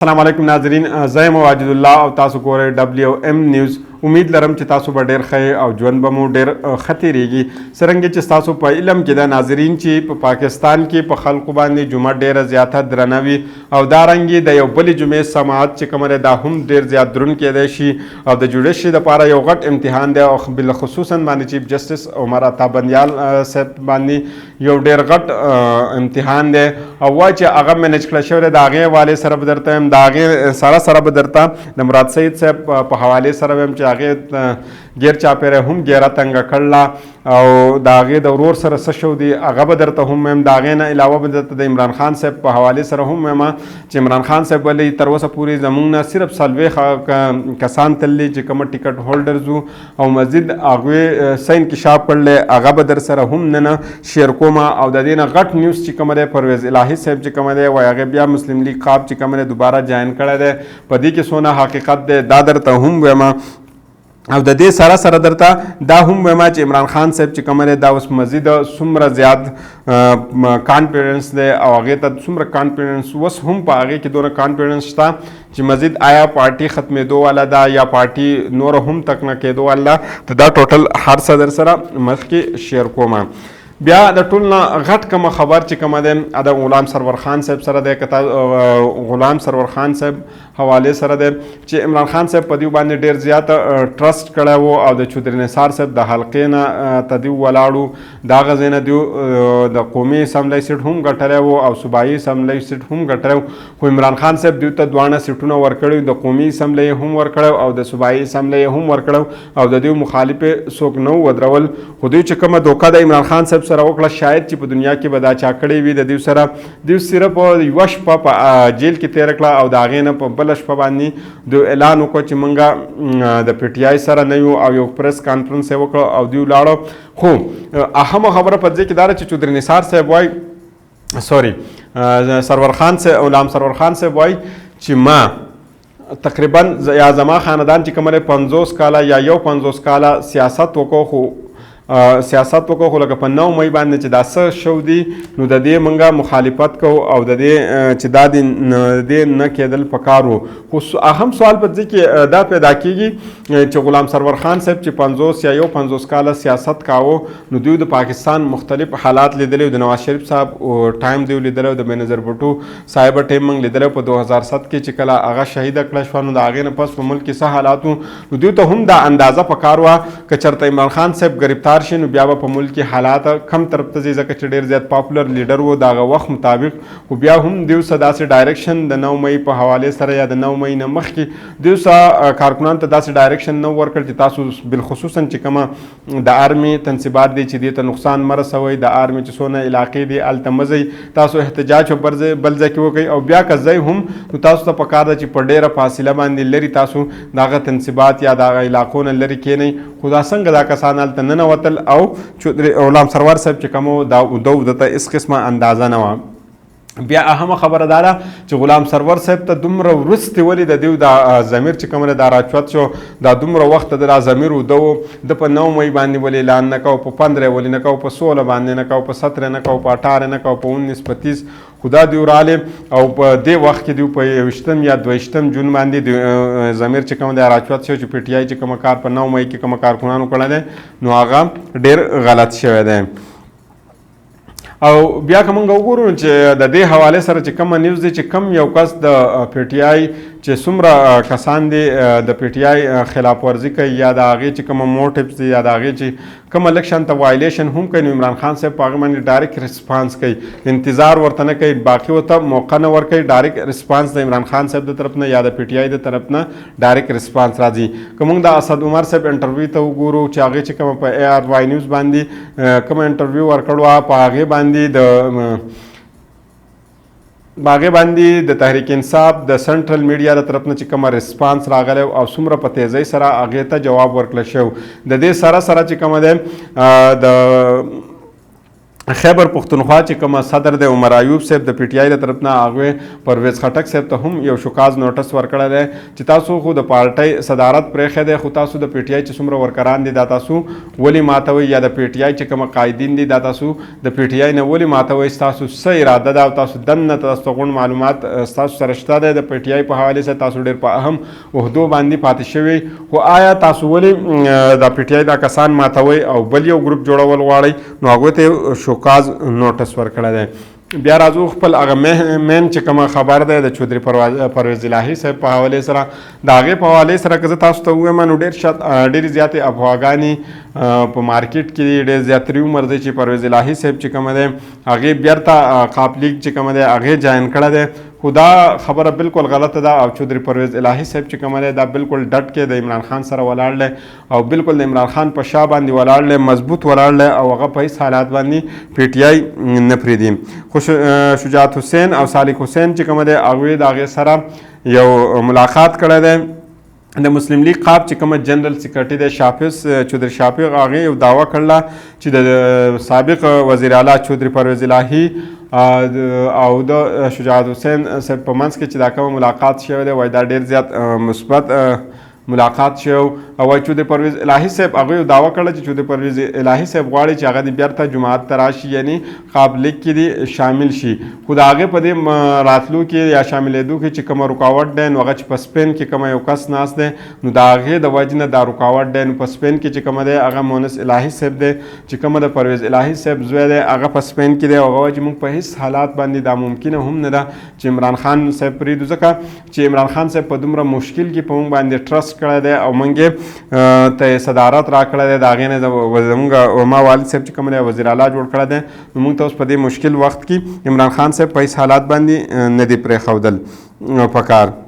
अस्सलाम वालेकुम नाजरीन, ज़ै वाजिदुल्लाह और तासु कोरे WM न्यूज़। उम्मीद लरम چې تاسو به ډیر ښه او ژوند به مو ډیر ښه تیریږي. څرنګه چې تاسو په علم کې د ناظرین چې په پاکستان کې په خلکو باندې جمعه ډیره زیاته درنوي او دارنګې د یو بلې جمعې سماعت چې کومه دا هم ډیر زیات درون کېدی شي او د جوړښت لپاره یو غټ امتحان دی او بالخصوصا باندې چیف جسټس عمر عطا بندیال صاحب باندې یو ډیر غټ امتحان دی او وایي چې هغه مینج کړی شوی دی. د هغې حوالې سره به درته یم، د هغې سره به درته د مراد سعید صاحب په حوالې سره ویم چې هغې ګیر چاپیره هم ګیره تنګه کړله او د هغې د ورور سره څه شو دی هغه به درته هم ویم. د هغې نه علاوه به درته د عمران خان صاحب په حوالې سره هم ویم چې عمران خان صاحب ولې تر اوسه پورې زموږ نه صرف 40 کسان تللي چې کومه ټیکټ هولډرز وو او مزید هغوی څه انکشاف کړلی هغه به در سره هم نن شیر کومه. او د دې نه غټ نیوز چې کومه دی پرویز الهي صاحب چې کومه دی وایي هغې بیا مسلم لیگ قاب چې کومه دی دوباره جاین کړی دی. په دې کې څونه حقیقت دی دا درته هم ویم او د دې سره سره درته دا هم وایم چې عمران خان صاحب چې کومه دی دا اوس مزید څومره زیات کانفیډنس دی او هغې ته څومره کانفیډنس اوس هم په هغې کې دونه کانفیډنس شته چې مزید آیا پارټي ختمېدو والا ده یا پارټي نور هم تک نه کېدو والا ته دا ټوټل هر څه در سره مخکې شیر کومه. بیا د ټول نه غټ کومه خبر چې کومه دی د غلام سرور خان صاحب سره دی. غلام سرور خان صاحب حوالې سره دی چې عمران خان صاحب په دې باندې ډیر زیات ټرسټ کړی و او د چودري نثار صاحب د حلقې نه ته دوی ولاړو. د هغه ځای نه دوی د قومي اسمبلی سیټ هم ګټلی و او صوبایي اسمبلی سیټ هم ګټلی و، خو عمران خان صاحب دوی ته دوانه سیټونه ورکړي، د قومي اسمبلی هم ورکړی او د صوبایي اسمبلی هم ورکړی او د دوی مخالف څوک نه ودرول. خو دوی چې کومه دوکه د عمران خان صاحب سره وکړه شاید چې په دنیا کې به دا چا کړې وي د دوی سره دوی صرف یوه شپه په جیل کې تېره کړه او د هغې نه په بله شپه باندې دوی اعلان وکړه چې موږ د پی ټي آی سره نه یو او یو پریس کانفرنس یې وکړه او دوی ولاړه. خو اهمه خبره په دې کې دا ده چې چودري نثار صاحب وایي سرور خان صاحب غلام سرور خان صاحب وایي چې ما تقریبا یا زما خاندان چې کومه 50 کاله یا یو 50 کاله سیاست وکړو، خو سیاست وکړو خو لکه په 9 مۍ باندې چې دا څه شو دی نو د دې موږ مخالفت کوو او د دې چې دا دې نه کېدل پکار و. خو اهم سوال په دې کې دا پیدا کېږي چې غلام سرور خان صاحب چې 50 یا یو 50 کاله سیاست کاوه نو دوی د پاکستان مختلف حالات لیدلی، د نواز شریف صاحب ټایم دوی لیدلی، د بېنظیر بھټو صاحب ټایم موږ لیدلی په 2007 کې چې کله هغه شهیده کړه شوه نو د هغې نه پس په ملک کې څه حالات وو نو دوی ته هم دا اندازه پکار وه که چېرته عمران خان صاحب ګرفتار شي نو بیا به په ملک کې حالات کم طرف ته ځي ځکه چې ډېر زیات پاپولر لیډر و د هغه وخت مطابق. خو بیا هم دوی څه داسې ډایرکشن د 9 مۍ په حوالې سره یا د 9 مۍ نه مخکې دوی څه کارکنانو ته داسې ډایرکشن نه ورکړ چې تاسو بالخصوصا چې کومه د آرمي تنصیبات دي چې دې ته نقصان مه رسوئ، د آرمي چې څونه علاقې دي هلته مه ځئ، تاسو احتجاج په بل ځای کې وکئ او بیا که ځئ هم نو تاسو ته پکار ده چې په ډېره فاصله باندې لرې تاسو د هغه تنصیبات یا د هغه علاقو نه لرې کښېنئ. خو دا څنګه دا کسان هلته ننوتل او غلام سرور صاحب چې کومو دا دته هېڅ قسمه اندازه نه وه. بیا اهمه خبره دا ده چې غلام سرور صاحب ته دومره وروستې ولې د دوی دا ضمیر چې کومه دا راچوت شو دا دومره وخت د دا ضمیر وده و د په 9 مۍ باندې ولې اعلان نه کوو، په 15 ولې نه کوو، په 16 باندې نه کوو، په 17 نه کوو، په 18 نه کوو، په 19 په 30 خو دا دوی راغلې او په دې وخت کې دوی په 21 یا 22 جون باندې ضمیر چې کوم دی راچوت شو چې پی ټي آی چې کومه کار په 9 مۍ کې کومه کارکنانو کړی دی نو هغه ډېر غلط شوی دی. او بیا که موږ وګورو چې د دې حوالې سره چې کومه نیوز دی چې کوم یو کس د پی ټي آی چې څومره کسان دي د پی ټي آی خلاف ورزي کوي یا د هغې چې کومه موټیوز دي یا د هغې چې کوم الیکشن ته وایلیشن هم کوي نو عمران خان صاحب په هغه باندې ډایرکټ ریسپانس کوي، انتظار ورته نه کوي، باقي ورته موقع نه ورکوي، ډایرکټ ریسپانس د عمران خان صاحب د طرف نه یا د پی ټي آی د طرف نه ډایرکټ ریسپانس راځي. که موږ د اسد عمر صاحب انټرویو ته وګورو چې هغې چې کومه په ARY نیوز باندې کومه انټرویو ورکړو په هغې باندې د تحریک انصاف د سنټرل میډیا د طرف نه چې کومه ریسپانس راغلی او څومره په تیزۍ سره هغې ته جواب ورکړل شو. د دې سره سره چې کومه دی د خیبر پښتونخوا چې کوم صدر د عمر ایوب صاحب د پی ټی آی د طرف نه هغه پرویز خټک صاحب ته هم یو شوکاز نوټس ورکړی دی چې تاسو خو د پارټۍ صدارت پرېښی دی خو تاسو د پی ټی آی چې څومره ورکران دي دا تاسو ولې ماتوئ یا د پی ټی آی چې کوم قایدین دي دا تاسو د پی ټی آی نه ولې ماتوئ ستاسو څه اراده ده او تاسو دننه تاسو غوڼ معلومات ستاسو سره شته دی د پی ټی آی په حوالې سره تاسو ډېر په اهم عهدو باندې پاتې شوي خو آیا تاسو ولې د پی ټی آی دا کسان ماتوئ او بل یو ګروپ جوړول غواړئ نو هغوی ته شوکاز نوټس ورکړی دی بیا راځو خپل هغه مین چې کومه خبر دی د چودري پرویز الهي صاحب په حوالې سره د هغې په حوالې سره که زه تاسو ته ووایم نو ډېرې زیاتې افغانګانې په مارکیټ کې ډېر زیات عمر دی چې پرویز الهي صاحب چې کومه دی هغې بیرته قاپ لیګ چې کومه دی هغې جاین کړی دی خو دا خبره بالکل غلطه ده او چودري پرویز الهي صاحب چې کومه دی دا بالکل ډټ کې د عمران خان سره ولاړ دی او بالکل د عمران خان په شا باندې ولاړ دی مضبوط ولاړ دی او هغه په هېڅ حالات باندې پی ټی آی نه پرېږدي خو شجاعت حسین او صالح حسین چې کومه دی هغوی د هغې سره یو ملاقات کړی دی د مسلم لیگ قاب چې کومه جنرال سیکرټري دی شافظ چودري شافظ هغې یو دعوه کړله چې د سابق وزیر اعلی چودري پرویز الهي او د شجاعت حسین صاحب په منځ کې چې دا کومه ملاقات شوی دی وایي دا ډېر زیات مثبت ملاقات شو او وایي چودري پرویز الهي صاحب هغوی یو دعوه کړله چې چودري پرویز الهي صاحب غواړي چې هغه دې بیرته جماعت ته راشي یعنی قاب لیګ کې دې شامل شي خو د هغې په دې راتلو کې یا شاملېدو کې چې کومه رکاوټ دی نو هغه چې په سپین کې کومه یو کس ناست دی نو د هغې د وجې نه دا رکاوټ دی نو په سپین کې چې کومه دی هغه مونس الهي صاحب دی چې کومه د پرویز الهي صاحب زوی دی هغه په سپین کې دی او هغه وایي چې موږ په هېڅ حالات باندې دا ممکنه هم نه ده چې عمران خان صاحب پرېږدو ځکه چې عمران خان صاحب په دومره مشکل کې په موږ باندې ټرسټ کړی دی او موږ ته صدارت را کړی دی د هغې نه زموږ ما والد صاحب چې کوم دی وزیر اعلی جوړ کړی دی نو موږ ته اوس په دې مشکل وخت کې عمران خان صاحب په هېڅ حالات باندې نه دي پرېښودل پکار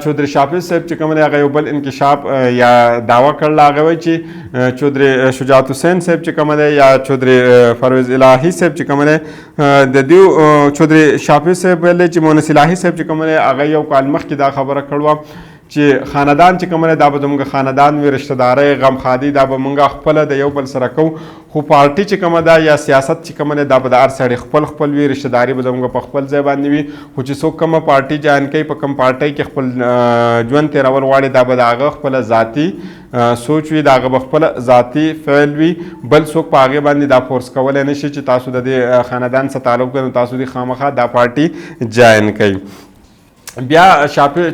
چودري شافظ صاحب چې کوم دی هغه یو بل انکشاف یا دعوه کړله هغه وایي چې چودري شجاعت حسین صاحب چې کوم دی یا چودري پرویز الهي صاحب چې کوم دی د دوی چودري شافظ صاحب ویلی چې مونس الهي صاحب چې کوم دی هغه یو کال مخکې دا خبره کړې چې خاندان چې کوم دی دا به زموږ خاندان وي رشتهدارۍ غمخادي دا به موږ خپله د یو بل سره کوو خو پارټي چې کومه ده یا سیاست چې کومه ده دا به د هر سړی خپل وي رشتهداري به زموږ په خپل ځای باندې وي خو چې څوک کومه پارټي جاین کوي په کوم پارټۍ کې خپل ژوند تېرول غواړي دا به د هغه خپله ذاتي سوچ وي د هغه به خپله ذاتي فعل وي بل څوک په هغې باندې دا فورس کولی نه شي چې تاسو د دې خاندان سره تعلق لرئ نو تاسو دې خامخا دا پارټي جاین کوئ بیا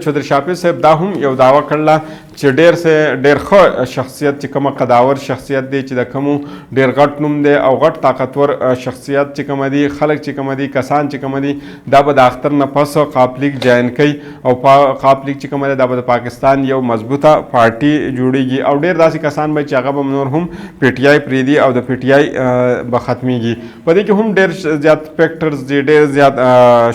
چودري شافظ صاحب دا هم یو دعوه کړله چې ډېر ښه شخصیت چې کومه قداور شخصیت دی چې د کومو ډېر غټ نوم دی او غټ طاقتور شخصیت چې کومه دي خلک چې کومه دي کسان چې کومه دي دا به د اختر نه پس قاپ لیګ جاین کوي او قاپ لیګ چې کومه ده دا به د پاکستان یو مضبوطه پارټي جوړیږي او ډېر داسې کسان به چې هغه به نور هم پی ټی آی پرېږدي او د پی ټی آی به ختمیږي په دې کې هم ډېر زیات فیکټرز دي ډېر زیات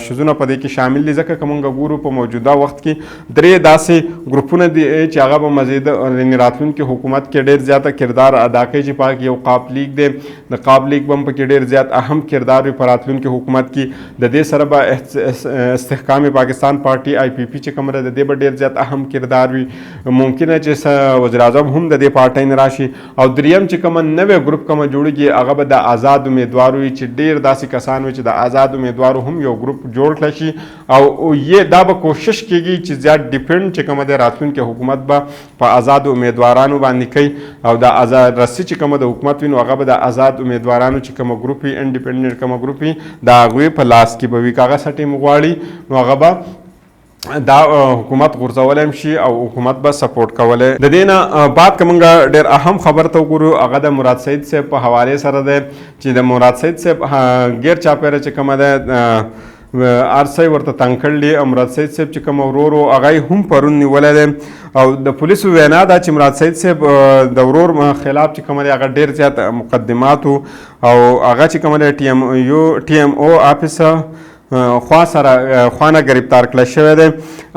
شیزونه په دې کې شامل دي ځکه که موږ ګورو په موجوده وخت کې درې داسې ګروپونه دي چې هغه به مزید راتلونکي حکومت کې ډېر زیاته کردار ادا کوي چې پاک یو قاپ لیګ دی د قاپ لیګ به هم پکې ډېر زیات اهم کردار وي په راتلونکي حکومت کې د دې سره به استحکام پاکستان پارټي آی پی پی چې کومه ده د دې به ډېر زیات اهم کردار وي ممکنه چې وزیر اعظم هم د دې پارټۍ نه راشي او دریم چې کومه نوی ګروپ کومه جوړېږي هغه به د آزاد امیدوار وي چې ډېر داسې کسان وي چې د آزاد امیدوارو هم یو ګروپ جوړ کړی شي او دا به کوشش کیږي چې زیات ډیپینډ چې کومه ده راتلونکي حکومت به په آزاد امیدوارانو باندې کوي او د آزاد رسي چې کومه د حکومت وي نو هغه به د آزاد امیدوارانو چې کومه ګروپ وي انډیپینډنټ کومه ګروپ وي د هغوی په لاس کې به وي که هغه څه ټیم غواړي نو هغه به دا حکومت غورځولی هم شي او حکومت به سپورټ کولی د دې نه بعد که موږ ډېر اهم خبر ته وګورو هغه د مراد سعید صاحب په حوالې سره دی چې د مراد سعید صاحب غیر چاپېره چې کومه ده ارسای ورته تنګ کړلې او مراد سعید صاحب چې کوم ورور و هغه یې هم پرون نیولی دی او د پولیسو وینا ده چې مراد سعید صاحب د ورور خلاف چې کوم دی هغه ډېر زیات مقدمات او هغه چې کوم دی ټي ایم او آفیسر خوا نه ګرفتار کړی شوی دی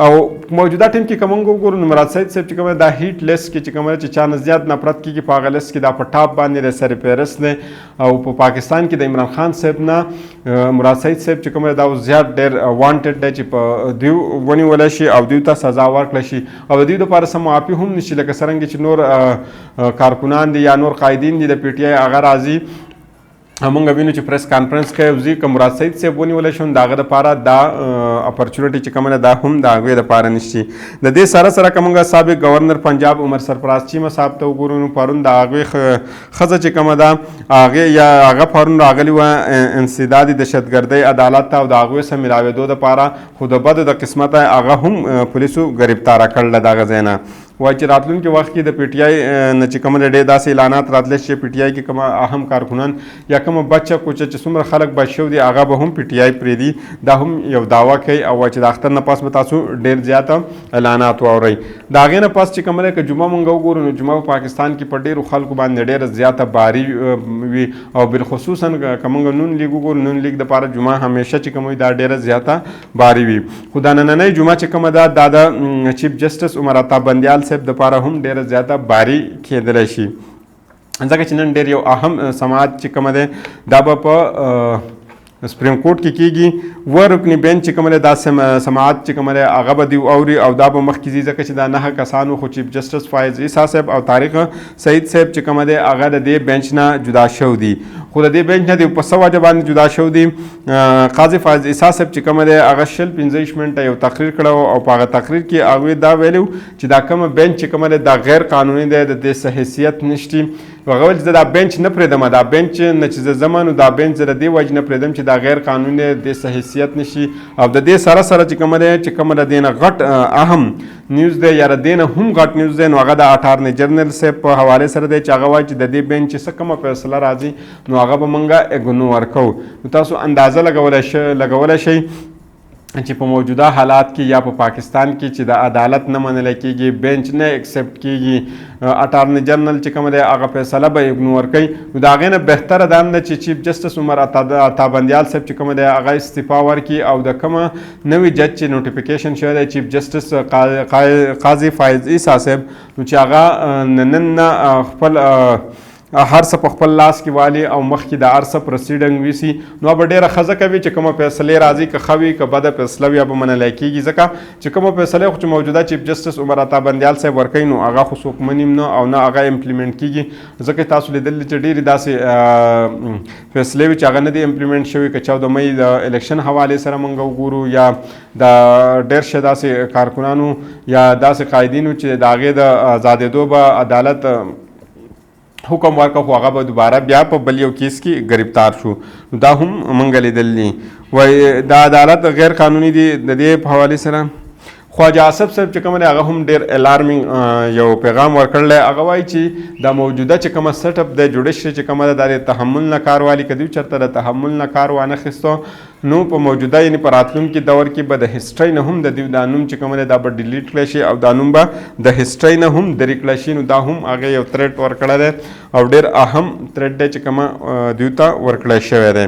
او موجوده ټیم کې که موږ وګورو نو مراد سعید صاحب چې کوم دا هیټ لیست کې چې کوم چې چا نه زیات نفرت کېږي په هغه لیست کې دا په ټاپ باندې د سرپرست دی او په پاکستان کې د عمران خان صاحب نه مراد سعید صاحب چې کوم دا زیات ډېر وانټډ دی چې په دوی ونیولی شي او دوی ته سزا ورکړی شي او د دوی دپاره څه معافي هم نشي لکه څرنګه چې نور کارکنان دي یا نور قایدین دي د پی ټی آی هغه راځي همونګ وینو چې پریس کانفرنس کې وزیر که مراد سعید صاحب ونیول شون داغه لپاره دا اپورچونټی چې کومه دا هم د هغې لپاره نشي. د دې سره سره کومه سابق گورنر پنجاب عمر سرفراز چیمه صاحب ته وګورو نو پرون د هغې ښځه چې کومه ده هغه پرون راغلي وه انسدادي دهشتګردۍ عدالت ته او د هغوی سره ملاوېدو دپاره خو د بدو د قسمته هغه هم پولیسو ګرفتاره کړله د هغه ځای نه. وایي چې راتلونکي وخت کې د پی ټی آی نه چې کومه ډېر داسې اعلانات راتلی چې پی ټی آی کې کومه اهم کارکنان یا کومه بچه کوچه چې څومره خلک بچ شوي دي هغه به هم پی ټی آی پرېږدي. دا هم یو دعوه کوي او وایي چې د اختر نه پس به تاسو ډېر زیاته اعلانات واورئ. د هغې نه پس چې کومه ده که جمعه مونږ وګورو نو جمعه په پاکستان کې په ډېرو خلکو باندې ډېره زیاته باري وي او بالخصوصا که مونږ نون لیګ وګورو نون لیګ دپاره جمعه همیشه چې کوم وي دا ډېره زیاته باري وي. خو دا نننۍ جمعه چې کومه ده دا د چیف جسټس عمر عطا بندیال صاحب دپاره هم ډېره زیاته باري کېدلی شي ځکه چې نن ډېر یو اهم سماعت چې کومه دی دا به په سپریم کورټ کې کېږي. و رکني بینچ چې کومه دی دا سماعت چې کومه دی هغه به دوی اوري او دا به مخکې ځي ځکه چې دا 9 کسانو خو چیف جسټس فایز عیسی صاحب او طارق سعید صاحب چې کومه دی هغه د دې بینچ نه جدا شوي دي. خو د دې بینچ نه دی په څه وجه باندې جدا شوي دي. قاضي فایز عیسی صاحب چې کومه دی هغه 25 منټه یو تقریر کړی او په هغه تقریر کې هغوی دا ویلي چې دا کومه بینچ چې کومه دی دا غیر قانوني دی د دې څه حیثیت نشته. هغه ویل چې دا بینچ نه پرېږدم دا بینچ نه چې زه ځم نو دا بینچ زه د دې وجې نه پرېږدم چې دا غیر قانوني دی د څه حیثیت نشي. او د دې سره سره چې کومه دی چې کومه د دې نه غټ اهم نیوز دی یا د دې نه هم غټ نیوز دی نو هغه د اټارني جنرال صاحب په حوالې سره دی چې هغه وایي چې د دې بینچ څه کومه فیصله راځي نو هغه به موږ اګنور کوو. نو تاسو اندازه لګولی شئ چې په موجوده حالات کې یا په پاکستان کې چې د عدالت نه منل کېږي بینچ نه ایکسپټ کېږي اټارني جنرال چې کومه دی هغه فیصله به اګنور کوي. نو د هغې نه بهتره دا نه چې چیف جسټس عمر عطا بندیال صاحب چې کومه دی هغه استعفا ورکړي او د کومه نوي جج چې نوټیفیکیشن شوی دی چیف جسټس قاضي فایز عیسی صاحب نو چې هغه نن خپل هر څه په خپل لاس کې والي او مخکې د هر څه پروسیډنګ ویسي نو به ډېره ښه ځکه وي چې کومه فیصلې راځي که ښه وي که بده فیصله وي به منلی کېږي ځکه چې کومه فیصلې خو چې موجوده چیف جسټس عمر عطا بندیال صاحب ورکوي نو هغه خو څوک مني نه او نه هغه امپلیمنټ کېږي ځکه تاسو لیدلي چې ډېرې داسې فیصلې وي چې هغه نه دي امپلیمنټ شوي که 14 مۍ د الیکشن حوالې سره موږ وګورو یا د ډېر شه داسې کارکنانو یا داسې قایدینو چې د هغې د ازادېدو به عدالت حکم ورکړ خو هغه به دوباره بیا په بل یو کیس کې گرفتار شو. دا هم موږ لیدلي وایي د عدالت غیر قانوني دي. د دې په حوالې سره خواجه آصف صاحب چې کومه دی هغه هم ډېر الارمینګ یو پیغام ورکړلی. هغه وایي چې دا موجوده چې کومه سیټ اپ دی جوډیشري چې کومه ده دا د تحمل نه کار والي که دوی چېرته د تحمل نه کار وانخیستو نو په موجوده یعنې په راتلونکي دور کې به د هسټرۍ نه هم د دوی دا نوم چې کومه دی دا به ډیلیټ کړی شي او دا نوم به د هسټرۍ نه هم درې کړی شي. نو دا هم هغې یو تھریټ ورکړی دی او ډېر اهم تھریټ دی چې کومه دوی ته ورکړی شوی دی.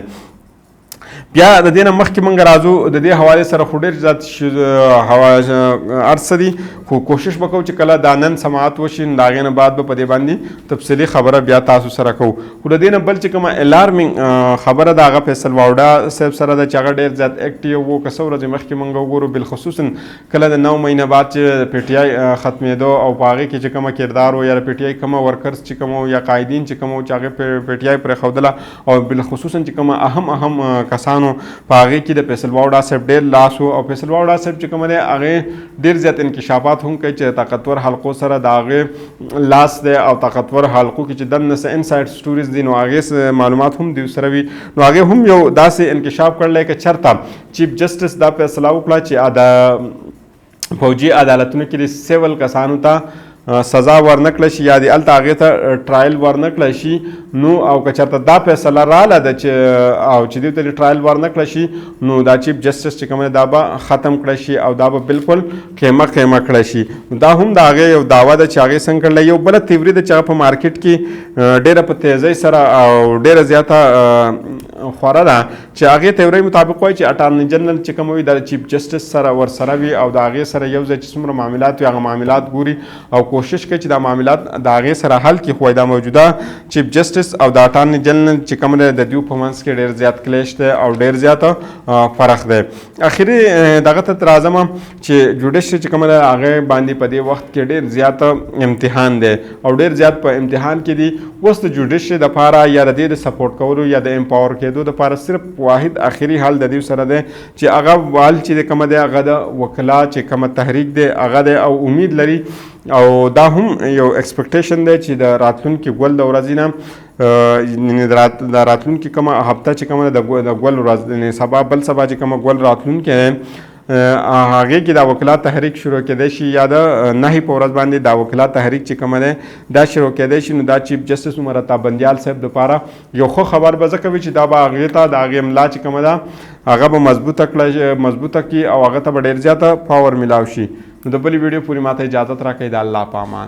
بیا د دې نه مخکې موږ راځو د دې حوالې سره خو ډېر زیات عرصه دي خو کوشش به کوو چې کله دا نن سماعت وشي نو د هغې نه بعد به په دې باندې تفصیلي خبره بیا تاسو سره کوو. خو د دې نه بل چې کومه الارمینګ خبره ده هغه فیصل واوډا صاحب سره ده چې هغه ډېر زیات اکټیو و که څه ورځې مخکې موږ وګورو بالخصوصا کله د 9 مۍ نه بعد چې پی ټی آی ختمېدو او په هغې کې چې کومه کردار و یا د پی ټی آی کومه ورکرز چې کوم یا قایدین چې کوم چې هغې پی ټی آی پرېښودله او بالخصوصا چې کومه اهم کسانو په هغې کې د فیصل واوډا صاحب ډېر لاس و او فیصل واوډا صاحب چې کومه دی هغې ډېر زیات انکشافات هم کوي چې طاقتور حلقو سره د هغې لاس دی او طاقتور حلقو کې چې دننه څه انسایډ سټوریز دي نو هغې معلومات هم دوی سره وي. نو هغې هم یو داسې انکشاف کړلی که چېرته چیف جسټس دا فیصله وکړه چې د فوجي عدالتونو کې د سیول کسانو ته سزا ورنکړه شي یا د هلته هغې ته ټرایل ورنکړه شي نو او که چېرته دا فیصله راله ده چې او چې دوی ته ټرایل ورنکړه شي نو دا چیف جسټس چې کوم دی دا به ختم کړی شي او دا به بالکل قیمه کړی شي. دا هم د هغې یو دعوه ده چې هغې څنګه کړلی. یو بله تیوري ده چې هغه په مارکیټ کې ډېره په تیزۍ سره او ډېره زیاته خوره ده چې هغې تیورۍ مطابق وایي چې اټارني جنرال چې کوم وي د چیف جسټس سره ورسره وي او د هغې سره یو ځای چې څومره معاملات وي هغه معاملات ګوري او کوشش کوي چې دا معاملات د هغې سره حل کړي. خو دا موجوده چیف جسټس جسټس او د اټارني جنرال چې کوم دی د دوی په منځ کې ډېر زیات کلیش دی او ډېر زیات فرق دی. اخري دغه ته تر راځم چې جوډیشري چې کوم دی هغه باندې په دې وخت کې ډېر زیات امتحان دی او ډېر زیات په امتحان کې دي. اوس د جوډیشري دپاره یا د دې د سپورټ کولو یا د امپاور کېدو دپاره صرف واحد اخري حل د دې سره دی چې هغه وال چې کوم دی هغه د وکلا چې کوم تحریک دی هغه دی او امید لري او دا هم یو ایکسپیکټیشن دی چې د راتلونکي ګل د ورځې نه د راتلونکي کومه هفته چې کومه د ګل ورځ سبا بل سبا چې کومه ګل راتلونکي هغې کې د وکلا تحریک شروع کېدی شي یا د نهي په ورځ باندې د وکلا تحریک چې کومه دی دا شروع کېدی شي. نو دا چیف جسټس عمر عطا بندیال صاحب دپاره یو ښه خبر به ځکه وي چې دا به هغې ته د هغې ملا چې کومه ده هغه به مضبوطه کړي او هغه ته به ډېر زیاته پاور میلاو شي. نو د بلې ویډیو پورې ماته اجازت راکړئ. د الله په امان.